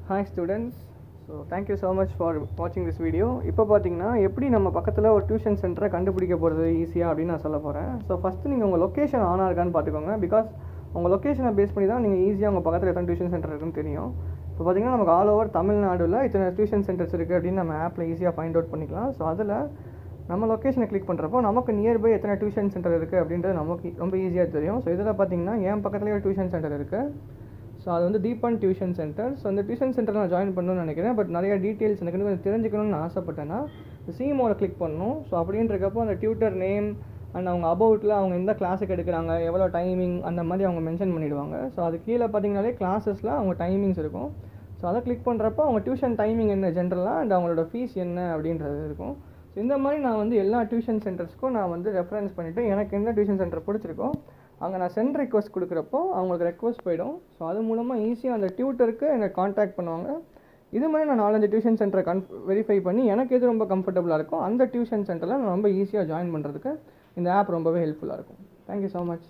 Hi students, so thank you so much for watching this video. இப்போ பார்த்தீங்கன்னா எப்படி நம்ம பக்கத்தில் ஒரு டியூஷன் சென்டரை கண்டுபிடிக்க போகிறது ஈஸியாக அப்படின்னு நான் சொல்ல போகிறேன். ஸோ ஃபஸ்ட்டு நீங்கள் உங்கள் லொக்கேஷன் ஆனாக இருக்கான்னு பார்த்துக்கோங்க. பிகாஸ் உங்கள் லொக்கேஷனை பேஸ் பண்ணி தான் நீங்கள் ஈஸியாக உங்கள் பக்கத்தில் எத்தனை டியூஷன் சென்டர் இருக்குன்னு தெரியும். இப்போ பார்த்தீங்கன்னா நமக்கு ஆல் ஓவர் தமிழ்நாடுல இத்தனை டியூஷன் சென்டர்ஸ் இருக்குது அப்படின்னு நம்ம ஆப்பில் ஈஸியாக ஃபைண்ட் அவுட் பண்ணிக்கலாம். ஸோ அதில் நம்ம லொக்கேஷனை கிளிக் பண்ணுறப்போ நமக்கு நியர்பை எத்தனை டியூஷன் சென்டர் இருக்குது அப்படின்றது நமக்கு ரொம்ப ஈஸியாக தெரியும். ஸோ இதில் பார்த்தீங்கன்னா என் பக்கத்துலேயே ஒரு டியூஷன் சென்டர் இருக்குது. ஸோ அது வந்து தீபன் டியூஷன் சென்டர். ஸோ அந்த டியூஷன் சென்டர் நான் ஜாயின் பண்ணணும்னு நினைக்கிறேன். பட் நிறைய டீட்டெயில்ஸ் எனக்கு கொஞ்சம் தெரிஞ்சுக்கணும்னு ஆசைப்பட்டேன்னா சிமோட கிளிக் பண்ணணும். ஸோ அப்படின்றக்கப்போ அந்த டியூட்டர் நேம் அண்ட் அவங்க அபவுட்டில் அவங்க எந்த கிளாஸுக்கு எடுக்கிறாங்க, எவ்வளோ டைமிங் அந்த மாதிரி அவங்க மென்ஷன் பண்ணிவிடுவாங்க. ஸோ அது கீழே பார்த்தீங்கனாலே கிளாஸஸில் அவங்க டைமிங்ஸ் இருக்கும். ஸோ அதை கிளிக் பண்ணுறப்போ அவங்க டியூஷன் டைமிங் என்ன ஜென்ரலாக அண்ட் அவங்களோட ஃபீஸ் என்ன அப்படின்றது இருக்கும். ஸோ இந்த மாதிரி நான் வந்து எல்லா டியூஷன் சென்டர்ஸ்க்கும் நான் வந்து ரெஃபரன்ஸ் பண்ணிவிட்டு எனக்கு எந்த டியூஷன் சென்டர் பிடிச்சிருக்கோ அங்கே நான் சென்ட் ரெக்வஸ்ட் கொடுக்குறப்போ அவங்களுக்கு ரெக்வஸ்ட் போயிடும். ஸோ அது மூலமாக ஈஸியாக அந்த டியூட்டருக்கு என்னை காண்டாக்ட் பண்ணுவாங்க. இது மாதிரி நான் 4-5 டியூஷன் சென்டரை வெரிஃபை பண்ணி எனக்கு எது ரொம்ப கம்ஃபர்டபுளாக இருக்கும் அந்த டியூஷன் சென்டரில் நான் ரொம்ப ஈஸியாக ஜாயின் பண்ணுறதுக்கு இந்த ஆப் ரொம்பவே ஹெல்ப்ஃபுல்லாக இருக்கும். Thank you so much.